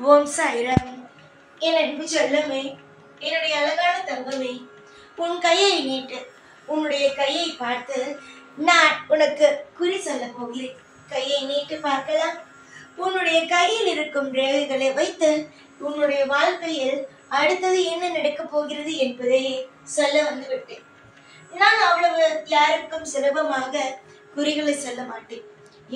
ஓம் சாய்ராம். என் அன்பு செல்லமே, என்னுடைய அழகான தங்கமே, உன் கையை நீட்டு. உன்னுடைய கையை பார்த்து நான் உனக்கு குறி சொல்ல போகிறேன். கையை நீட்டு பார்க்கலாம். உன்னுடைய கையில் இருக்கும் ரேகைகளை வைத்து உன்னுடைய வாழ்க்கையில் அடுத்தது என்ன நடக்கப் போகிறது என்பதை சொல்ல வந்து விட்டேன். நான் அவ்வளவு யாருக்கும் சுலபமாக குறிகளை சொல்ல மாட்டேன்.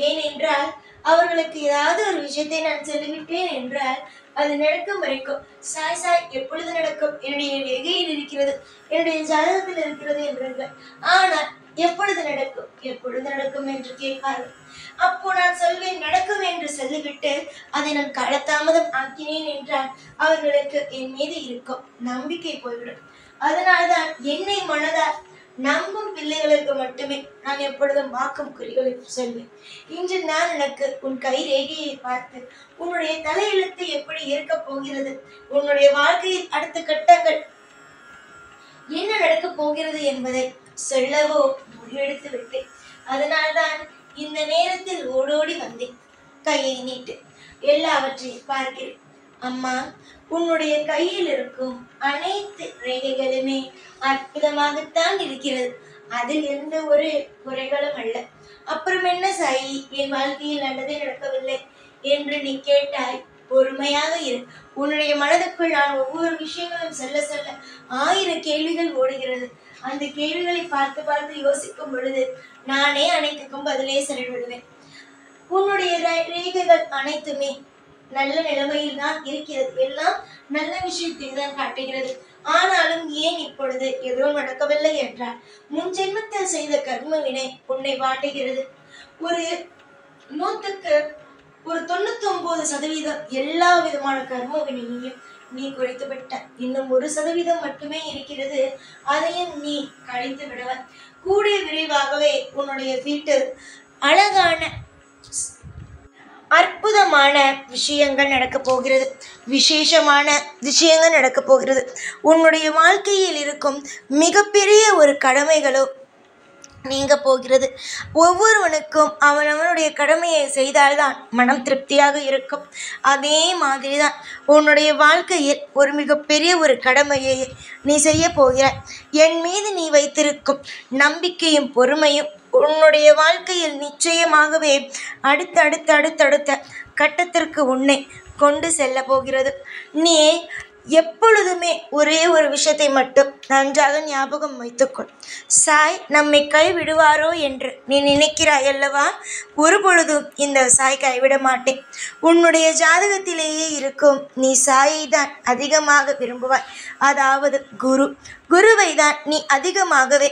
ஏனென்றால் அவர்களுக்கு ஏதாவது ஒரு விஷயத்தை நான் சொல்லிவிட்டேன் என்றால் அது நடக்கும் வரைக்கும் சாய் சாய் எப்பொழுது நடக்கும், என்னுடைய ரேகையில் இருக்கிறது, என்னுடைய ஜாதகத்தில் இருக்கிறது என்றார்கள். ஆனால் எப்பொழுது நடக்கும் என்று கேட்பார்கள். அப்போ நான் சொல்வேன் நடக்கும் என்று சொல்லிவிட்டு அதை நான் காலதாமதம் ஆக்கினேன் என்றால் அவர்களுக்கு என் மீது இருக்கும் நம்பிக்கை போய்விடும். அதனால்தான் என்னை மனதால் நம்பும் பிள்ளைகளுக்கு மட்டுமே நான் எப்பொழுதும் வாக்கும் குறிகளை சொல்வேன். இன்று நான் எனக்கு உன் கை ரேகையை பார்த்து உன்னுடைய தலையெழுத்து எப்படி இருக்க போகிறது, உன்னுடைய வாழ்க்கையில் அடுத்த கட்டங்கள் என்ன நடக்கப் போகிறது என்பதை சொல்லவோ முடிவெடுத்து விட்டேன். அதனால்தான் இந்த நேரத்தில் ஓடோடி வந்தேன். கையை நீட்டு, எல்லாவற்றையும் பார்க்கிறேன். அம்மா, உன்னுடைய கையில் இருக்கும் அனைத்து ரேகைகளுமே அற்புதமாகத்தான் இருக்கிறது. அதில் எந்த ஒரு குறைகளும் அல்ல. அப்புறம் என்ன சாயி, என் வாழ்க்கையில் நல்லதே நடக்கவில்லை என்று நீ கேட்டாய். பொறுமையாக இரு. உன்னுடைய மனதுக்குள் நான் ஒவ்வொரு விஷயங்களும் சொல்ல சொல்ல 1000 கேள்விகள் ஓடுகிறது. அந்த கேள்விகளை பார்த்து பார்த்து யோசிக்கும் பொழுது நானே அனைத்துக்கும் பதிலே சொல்லிவிடுவேன். உன்னுடைய ரேகைகள் அனைத்துமே நல்ல நிலைமையில் தான் இருக்கிறது. எல்லாம் நல்ல விஷயத்தை தான் காட்டுகிறது. ஆனாலும் ஏன் இப்பொழுது எதுவும் நடக்கவில்லை என்றால் முன் ஜென்மத்தில் செய்த கர்ம வினை உன்னை வாட்டுகிறது. ஒரு 100க்கு 99% எல்லா விதமான கர்ம வினையையும் நீ குறைத்து விட்ட. இன்னும் 1% மட்டுமே இருக்கிறது. அதையும் நீ கழித்து விடுவாய். கூடிய விரைவாகவே உன்னுடைய வீட்டில் அழகான அற்புதமான விஷயங்கள் நடக்க போகிறது. விசேஷமான விஷயங்கள் நடக்க போகிறது. உன்னுடைய வாழ்க்கையில் இருக்கும் மிகப்பெரிய ஒரு கடமைகளோ நீங்க போகிறது. ஒவ்வொருவனுக்கும் அவனவனுடைய கடமையை செய்தால்தான் மனம் திருப்தியாக இருக்கும். அதே மாதிரிதான் உன்னுடைய வாழ்க்கையில் ஒரு மிகப்பெரிய ஒரு கடமையை நீ செய்ய போகிறாய். என் மீது நீ வைத்திருக்கும் நம்பிக்கையும் பொறுமையும் உன்னுடைய வாழ்க்கையில் நிச்சயமாகவே அடுத்த கட்டத்திற்கு உன்னை கொண்டு செல்ல போகிறது. நீ எப்பொழுதுமே ஒரே ஒரு விஷயத்தை மட்டும் நன்றாக ஞாபகம் வைத்துக்கொள். சாய் நம்மை கைவிடுவாரோ என்று நீ நினைக்கிறாய் அல்லவா? ஒரு பொழுதும் இந்த சாய் கைவிட மாட்டேன். உன்னுடைய ஜாதகத்திலேயே இருக்கும் நீ சாயை தான் அதிகமாக விரும்புவாய். அதாவது குருவை தான் நீ அதிகமாகவே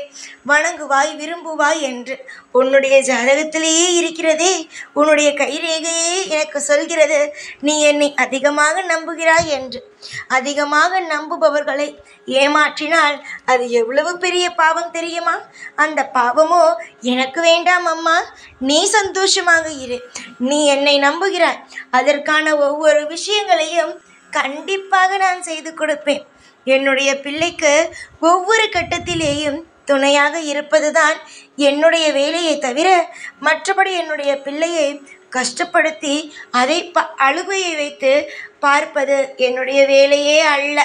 வணங்குவாய், விரும்புவாய் என்று உன்னுடைய ஜாதகத்திலேயே இருக்கிறதே. உன்னுடைய கைரேகையே எனக்கு சொல்கிறது நீ என்னை அதிகமாக நம்புகிறாய் என்று. அதிகமாக நம்புபவர்களை ஏமாற்றினால் அது எவ்வளவு பெரிய பாவம் தெரியுமா? அந்த பாவமோ எனக்கு வேண்டாம் அம்மா. நீ சந்தோஷமாக இரு. நீ என்னை நம்புகிறாய். அதற்கான ஒவ்வொரு விஷயங்களையும் கண்டிப்பாக நான் செய்து கொடுப்பேன். என்னுடைய பிள்ளைக்கு ஒவ்வொரு கட்டத்திலேயும் துணையாக இருப்பதுதான் என்னுடைய வேலையை தவிர மற்றபடி என்னுடைய பிள்ளையை கஷ்டப்படுத்தி அதை அழுகையை வைத்து பார்ப்பது என்னுடைய வேலையே அல்ல.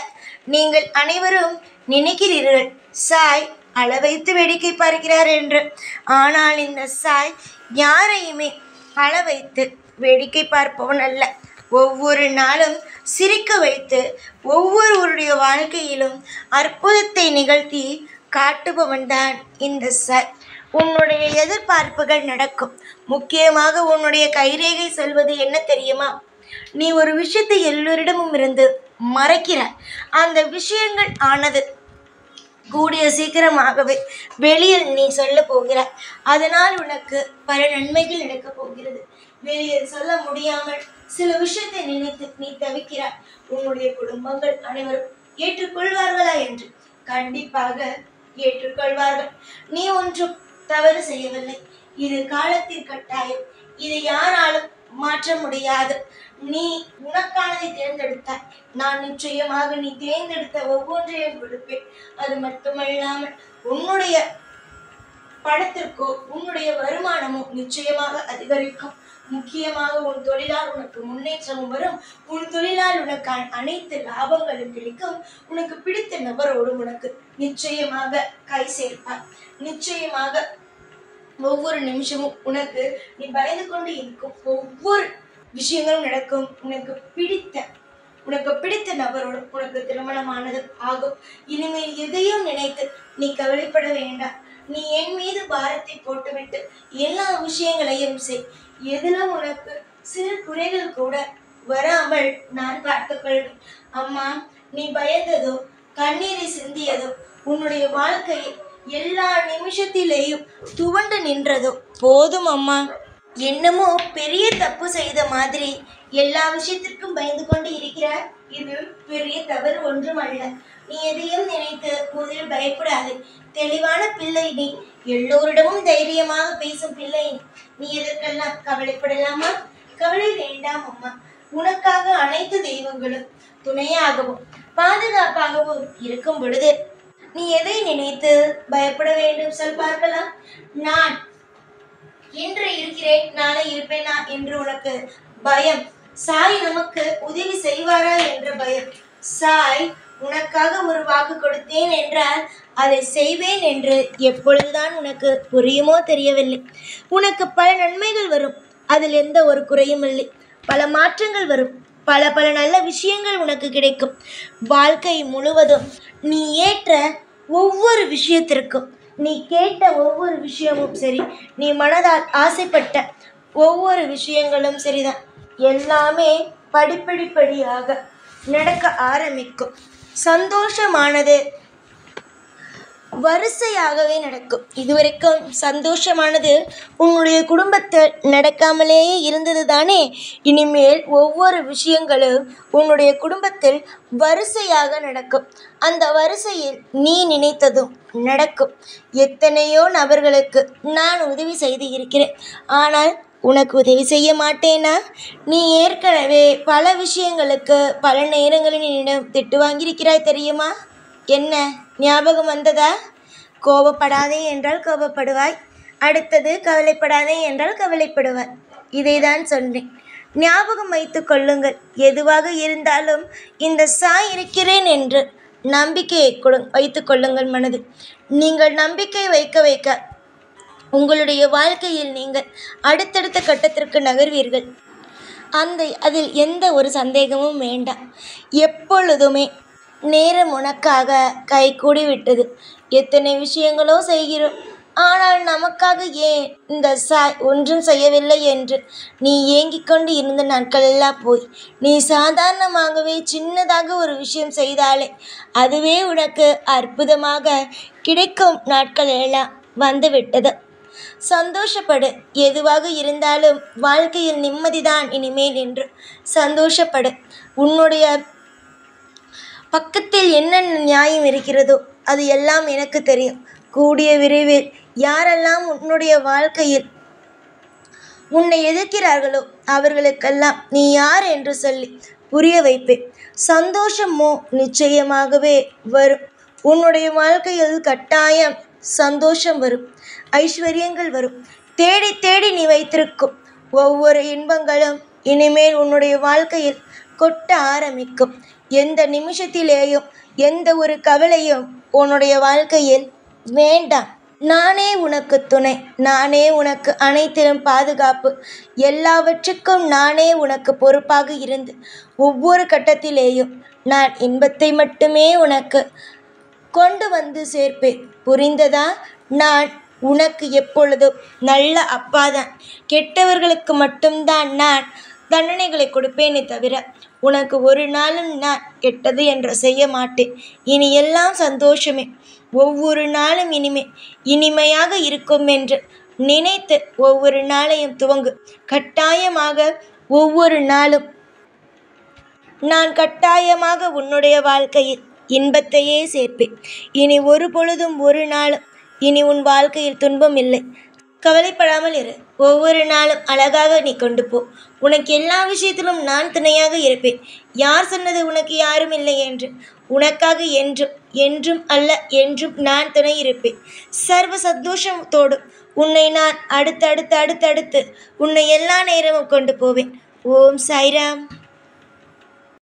நீங்கள் அனைவரும் நினைக்கிறீர்கள் சாய் அள வைத்து வேடிக்கை பார்க்கிறார் என்று. ஆனால் இந்த சாய் யாரையுமே அள வைத்து வேடிக்கை பார்ப்பவன் அல்ல. ஒவ்வொரு நாளும் சிரிக்க வைத்து ஒவ்வொருவருடைய வாழ்க்கையிலும் அற்புதத்தை நிகழ்த்தி காட்டுபவன் தான் இந்த சாய். உன்னுடைய எதிர்பார்ப்புகள் நடக்கும். முக்கியமாக உன்னுடைய கைரேகை சொல்வது என்ன தெரியுமா? நீ ஒரு விஷயத்தை எல்லோரிடமும் இருந்து மறைக்கிறாய். அந்த விஷயங்கள் ஆனது கூடிய சீக்கிரமாகவே வெளியில் நீ சொல்ல போகிறாய். அதனால் உனக்கு பல நன்மைகள் நடக்கப் போகிறது. வெளியில் சொல்ல முடியாமல் சில விஷயத்தை நினைத்து நீ தவிக்கிறாய். உன்னுடைய குடும்பங்கள் அனைவரும் ஏற்றுக்கொள்வார்களா என்று? கண்டிப்பாக ஏற்றுக்கொள்வார்கள். நீ ஒன்றும் தவறு செய்யவில்லை. இது காலத்தின் கட்டாயம். இதை யாராலும் மாற்ற முடியாது. நீ உனக்கானதை தேர்ந்தெடுத்தாய். நான் நிச்சயமாக நீ தேர்ந்தெடுத்த ஒவ்வொன்றையும் கொடுப்பேன். அது மட்டுமல்லாமல் உன்னுடைய படத்திற்கோ உன்னுடைய வருமானமோ நிச்சயமாக அதிகரிக்கும். முக்கியமாக உன் தொழிலால் உனக்கு முன்னேற்றமும் வரும். உன் தொழிலால் உனக்கு அனைத்து லாபங்களும் கிடைக்கும். உனக்கு பிடித்த நபரோடு உனக்கு நிச்சயமாக கை சேர்ப்பார். நிச்சயமாக ஒவ்வொரு நிமிஷமும் உனக்கு நீ பயந்து கொண்டு இருக்கும் ஒவ்வொரு விஷயங்களும் நடக்கும். உனக்கு பிடித்த நபரோடு உனக்கு திருமணமானது ஆகும். இனிமேல் எதையும் நினைத்து நீ கவலைப்பட வேண்டாம். நீ என் மீது பாரத்தை போட்டுவிட்டு எல்லா விஷயங்களையும் செய். எதிலும் உனக்கு சிறு குறைகள் கூட வராமல் நான் பார்த்துக்கொள்வேன். அம்மா, நீ பயந்ததோ கண்ணீரை சிந்தியதோ உன்னுடைய வாழ்க்கையில் எல்லா நிமிஷத்திலேயும் துவண்டு நின்றதோ போதும் அம்மா. என்னமோ பெரிய தப்பு செய்த மாதிரி எல்லா விஷயத்திற்கும் பயந்து கொண்டு இருக்கிறார். இது பெரிய தவறு ஒன்றும் அல்ல. நீ எதையும் நினைத்து முதலில் பயப்படாது. தெளிவான பிள்ளை நீ. எல்லோரிடமும் தைரியமாக பேசும் பிள்ளை நீ எதற்கெல்லாம் கவலைப்படலாமா? கவலை வேண்டாம் அம்மா. உனக்காக அனைத்து தெய்வங்களும் துணையாகவும் பாதுகாப்பாகவும் இருக்கும் பொழுது நீ எதை நினைத்து பயப்பட வேண்டும் சொல் பார்க்கலாம். நான் இன்று இருக்கிறேன், நாளை இருப்பேனா என்று உனக்கு பயம். சாய் நமக்கு உதவி செய்வாரா என்ற பயம். சாய் உனக்காக ஒரு வாக்கு கொடுத்தேன் என்றால் அதை செய்வேன் என்று எப்பொழுதுதான் உனக்கு புரியுமோ தெரியவில்லை. உனக்கு பல நன்மைகள் வரும், அதில் எந்த ஒரு குறையும் இல்லை. பல மாற்றங்கள் வரும், பல பல நல்ல விஷயங்கள் உனக்கு கிடைக்கும். வாழ்க்கை முழுவதும் நீ ஏற்ற ஒவ்வொரு விஷயத்திற்கும், நீ கேட்ட ஒவ்வொரு விஷயமும் சரி, நீ மனதால் ஆசைப்பட்ட ஒவ்வொரு விஷயங்களும் சரிதான். எல்லாமே படிப்படிப்படியாக நடக்க ஆரம்பிக்கும். சந்தோஷமானது வரிசையாகவே நடக்கும். இதுவரைக்கும் சந்தோஷமானது உன்னுடைய குடும்பத்தில் நடக்காமலேயே இருந்தது தானே. இனிமேல் ஒவ்வொரு விஷயங்களும் உன்னுடைய குடும்பத்தில் வரிசையாக நடக்கும். அந்த வரிசையில் நீ நினைத்ததும் நடக்கும். எத்தனையோ நபர்களுக்கு நான் உதவி செய்து இருக்கிறேன். ஆனால் உனக்கு உதவி செய்ய மாட்டேனா? நீ ஏற்கனவே பல விஷயங்களுக்கு பல நேரங்களில் என்னிடம் திட்டு வாங்கியிருக்கிறாய் தெரியுமா? என்ன ஞாபகம் வந்ததா? கோபப்படாதே என்றால் கோபப்படுவாய், அடுத்தது கவலைப்படாதே என்றால் கவலைப்படுவாய். இதை தான் சொன்னேன். ஞாபகம் வைத்து கொள்ளுங்கள். எதுவாக இருந்தாலும் இந்த சாய் இருக்கிறேன் என்று நம்பிக்கையை வைத்து கொள்ளுங்கள் மனதில். நீங்கள் நம்பிக்கை வைக்க வைக்க உங்களுடைய வாழ்க்கையில் நீங்கள் அடுத்தடுத்த கட்டத்திற்கு நகர்வீர்கள். அதில் எந்த ஒரு சந்தேகமும் வேண்டாம். எப்பொழுதுமே நேரம் உனக்காக கை கூடி விட்டது. எத்தனை விஷயங்களோ செய்கிறோம், ஆனால் நமக்காக ஏன் இந்த சாய் ஒன்றும் செய்யவில்லை என்று நீ ஏங்கிக் கொண்டு இருந்த நாட்கள் எல்லாம் போய் நீ சாதாரணமாகவே சின்னதாக ஒரு விஷயம் செய்தாலே அதுவே உனக்கு அற்புதமாக கிடைக்கும் நாட்கள் எல்லாம் வந்துவிட்டது. சந்தோஷப்படு. எதுவாக இருந்தாலும் வாழ்க்கையில் நிம்மதிதான் இனிமேல் என்று சந்தோஷப்படு. உன்னுடைய பக்கத்தில் என்னென்ன நியாயம் இருக்கிறதோ அது எல்லாம் எனக்கு தெரியும். கூடிய விரைவில் யாரெல்லாம் உன்னுடைய வாழ்க்கையில் உன்னை எதிர்க்கிறார்களோ அவர்களுக்கெல்லாம் நீ யார் என்று சொல்லி புரிய வைப்பேன். சந்தோஷமோ நிச்சயமாகவே வரும். உன்னுடைய வாழ்க்கையில் கட்டாயம் சந்தோஷம் வரும், ஐஸ்வர்யங்கள் வரும். தேடி தேடி நீ வைத்திருக்கும் ஒவ்வொரு இன்பங்களும் இனிமேல் உன்னுடைய வாழ்க்கையில் கொட்ட ஆரம்பிக்கும். எந்த நிமிஷத்திலேயும் எந்த ஒரு கவலையும் உன்னுடைய வாழ்க்கையில் வேண்டாம். நானே உனக்கு துணை, நானே உனக்கு அனைத்திலும் பாதுகாப்பு, எல்லாவற்றுக்கும் நானே உனக்கு பொறுப்பாக இருந்து ஒவ்வொரு கட்டத்திலேயும் நான் இன்பத்தை மட்டுமே உனக்கு கொண்டு வந்து சேர்ப்பேன். புரிந்ததா? நான் உனக்கு எப்பொழுதும் நல்ல அப்பாதான். கெட்டவர்களுக்கு மட்டும்தான் நான் தண்டனைகளை கொடுப்பேனே தவிர உனக்கு ஒரு நாளும் நான் கெட்டது என்று செய்ய மாட்டேன். இனி எல்லாம் சந்தோஷமே. ஒவ்வொரு நாளும் இனிமையாக இருக்கும் என்று நினைத்து ஒவ்வொரு நாளையும் துவங்கு. கட்டாயமாக ஒவ்வொரு நாளும் நான் கட்டாயமாக உன்னுடைய வாழ்க்கையில் இன்பத்தையே சேர்ப்பேன். இனி ஒரு பொழுதும் ஒரு நாளும் இனி உன் வாழ்க்கையில் துன்பம் இல்லை. கவலைப்படாமல் இரு. ஒவ்வொரு நாளும் அழகாக நீ கொண்டு போ. உனக்கு எல்லா விஷயத்திலும் நான் துணையாக இருப்பேன். யார் சொன்னது உனக்கு யாரும் இல்லை என்று? உனக்காக என்றும் என்றும் அல்ல என்றும் நான் துணை இருப்பேன். சர்வ சந்தோஷத்தோடு உன்னை நான் அடுத்து உன்னை எல்லா நேரமும் கொண்டு போவேன். ஓம் சாய்ராம்.